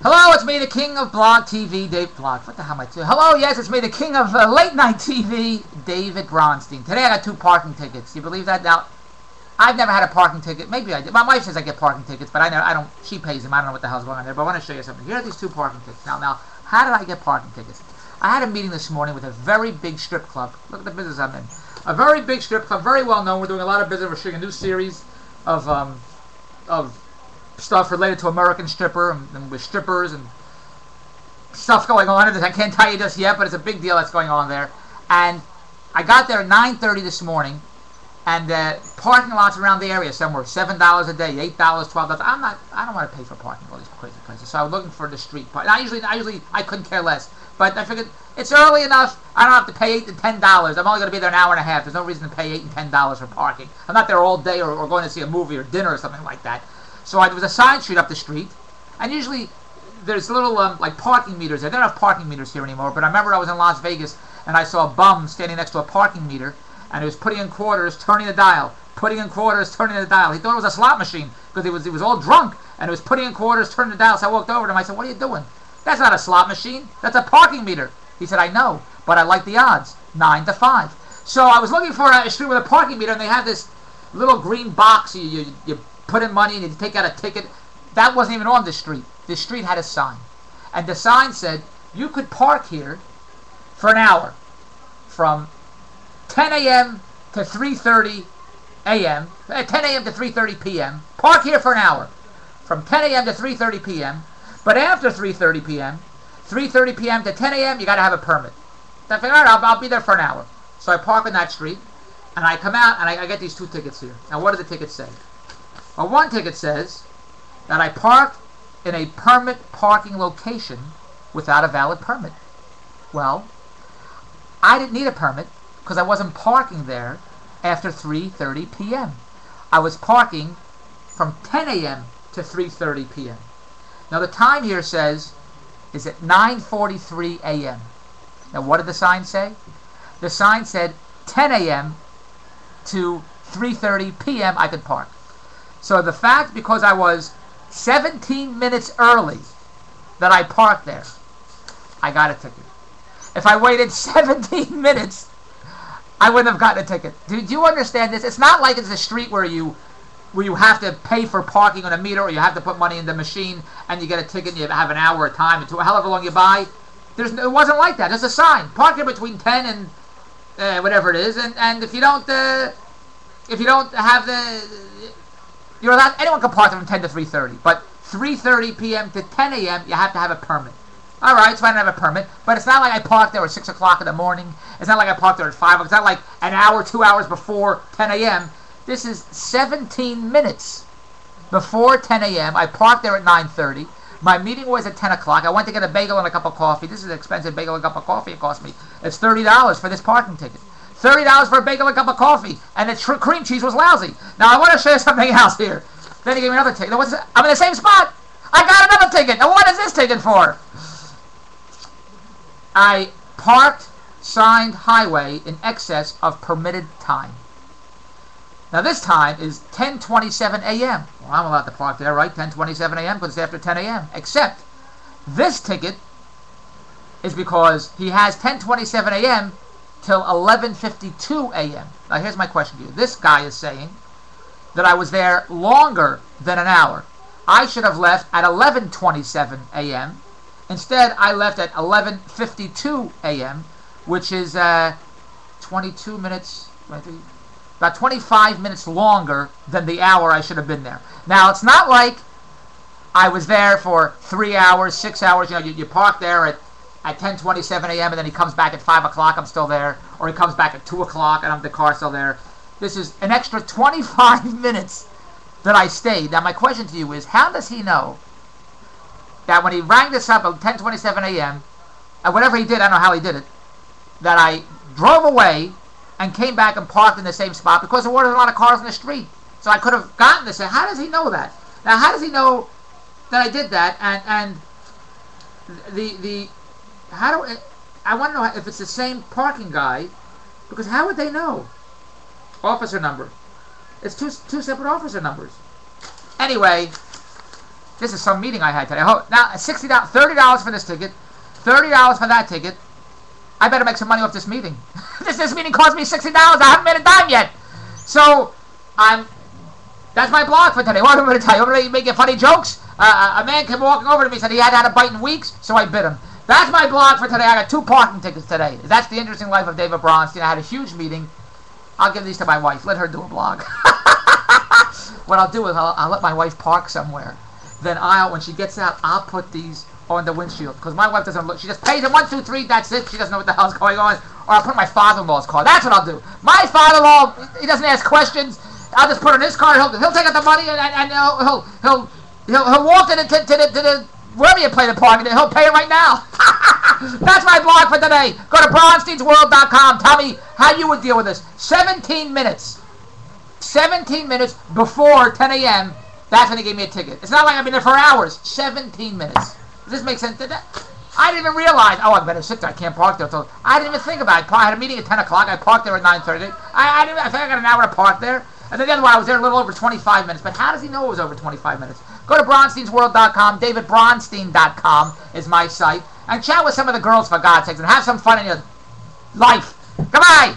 Hello, it's me, the king of blog TV, Dave Blog. What the hell am I doing? Hello, yes, it's me, the king of late night TV, David Bronstein. Today I got 2 parking tickets. Do you believe that? Now, I've never had a parking ticket. Maybe I did. My wife says I get parking tickets, but I don't. She pays them. I don't know what the hell's going on there. But I want to show you something. Here are these 2 parking tickets. Now, how did I get parking tickets? I had a meeting this morning with a very big strip club. Look at the business I'm in. A very big strip club, very well known. We're doing a lot of business. We're shooting a new series of stuff related to American stripper and with strippers and stuff going on. I can't tell you just yet, but it's a big deal that's going on there. And I got there at 9:30 this morning, and parking lots around the area somewhere $7 a day, $8, $12. I don't want to pay for parking all these crazy places. So I was looking for the street park. I couldn't care less, but I figured it's early enough. I don't have to pay $8 to $10. I'm only going to be there an hour and a half. There's no reason to pay $8 and $10 for parking. I'm not there all day or going to see a movie or dinner or something like that. So there was a side street up the street, and usually there's little like parking meters there. They don't have parking meters here anymore, but I remember I was in Las Vegas and I saw a bum standing next to a parking meter, and he was putting in quarters, turning the dial, putting in quarters, turning the dial. He thought it was a slot machine because he was all drunk, and he was putting in quarters, turning the dial. So I walked over to him. I said, "What are you doing? That's not a slot machine. That's a parking meter." He said, "I know, but I like the odds, 9 to 5. So I was looking for a street with a parking meter, and they have this little green box. You put in money and you take out a ticket. That wasn't even on the street. The street had a sign, and the sign said you could park here for an hour from 10 a.m. to 3:30 a.m. 10 a.m. to 3:30 p.m. Park here for an hour from 10 a.m. to 3:30 p.m. But after 3:30 p.m., 3:30 p.m. to 10 a.m., you got to have a permit. So I figured, all right, I'll be there for an hour. So I park on that street, and I come out, and I get these 2 tickets here. Now, what do the tickets say? Well, one ticket says that I parked in a permit parking location without a valid permit. Well, I didn't need a permit because I wasn't parking there after 3:30 p.m. I was parking from 10 a.m. to 3:30 p.m. Now, the time here says is at 9:43 a.m. Now, what did the sign say? The sign said 10 a.m. to 3:30 p.m. I could park. So the fact, because I was 17 minutes early that I parked there, I got a ticket. If I waited 17 minutes, I wouldn't have gotten a ticket. Do you understand this? It's not like it's a street where you have to pay for parking on a meter, or you have to put money in the machine and you get a ticket and you have an hour of time until however long you buy. It wasn't like that. There's a sign. Park here between 10 and whatever it is, and if you don't have the... You're allowed, anyone can park from 10 to 3:30, but 3:30 p.m. to 10 a.m. you have to have a permit. All right, so I don't have a permit, but it's not like I parked there at 6 o'clock in the morning. It's not like I parked there at 5. It's not like an hour, 2 hours before 10 a.m. This is 17 minutes before 10 a.m. I parked there at 9:30. My meeting was at 10 o'clock. I went to get a bagel and a cup of coffee. This is an expensive bagel and a cup of coffee. It cost me. It's $30 for this parking ticket. $30 for a bagel and a cup of coffee, and the cream cheese was lousy. Now, I want to show you something else here. Then he gave me another ticket. I'm in the same spot. I got another ticket. Now, what is this ticket for? I parked signed highway in excess of permitted time. Now, this time is 10:27 a.m. Well, I'm allowed to park there, right? 10:27 a.m. because it's after 10 a.m. Except this ticket is because he has 10:27 a.m. till 11:52 a.m. Now, here's my question to you. This guy is saying that I was there longer than an hour. I should have left at 11:27 a.m. Instead, I left at 11:52 a.m., which is 22 minutes, about 25 minutes longer than the hour I should have been there. Now, it's not like I was there for 3 hours, 6 hours. You know, you park there at 10:27 a.m. and then he comes back at 5 o'clock, I'm still there. Or he comes back at 2 o'clock and the car's still there. This is an extra 25 minutes that I stayed. Now, my question to you is, how does he know that when he rang this up at 10:27 a.m., and whatever he did, I don't know how he did it, that I drove away and came back and parked in the same spot because there weren't a lot of cars in the street. So I could have gotten this. How does he know that? Now, how does he know that I did that? And I want to know if it's the same parking guy, because how would they know? Officer number. It's two separate officer numbers. Anyway, This is some meeting I had today. Now, $60, $30 for this ticket, $30 for that ticket. I better make some money off this meeting. This meeting cost me $60. I haven't made a dime yet. So, that's my blog for today. What am I going to tell you? I'm going to make funny jokes. A man came walking over to me and said he hadn't had a bite in weeks, so I bit him. That's my blog for today. I got 2 parking tickets today. That's the interesting life of David Bronstein. I had a huge meeting. I'll give these to my wife. Let her do a blog. What I'll do is I'll let my wife park somewhere. Then when she gets out, I'll put these on the windshield. Because my wife doesn't look. She just pays it 1, 2, 3, that's it. She doesn't know what the hell's going on. Or I'll put my father-in-law's car. That's what I'll do. My father-in-law, he doesn't ask questions. I'll just put on his car. He'll take out the money and he'll walk to the wherever you play the parking. He'll pay it right now. That's my blog for today. Go to BRonsteinsWorld.com. Tell me how you would deal with this. 17 minutes. 17 minutes before 10 a.m. That's when they gave me a ticket. It's not like I've been there for hours. 17 minutes. Does this make sense? I didn't even realize. Oh, I better sit there. I can't park there. So I didn't even think about it. I had a meeting at 10 o'clock. I parked there at 9:30. I think I got an hour to park there. And then the other one, I was there a little over 25 minutes. But how does he know it was over 25 minutes? Go to BronsTeinsWorld.com. DavidBronstein.com is my site. And chat with some of the girls, for God's sakes, and have some fun in your life. Goodbye!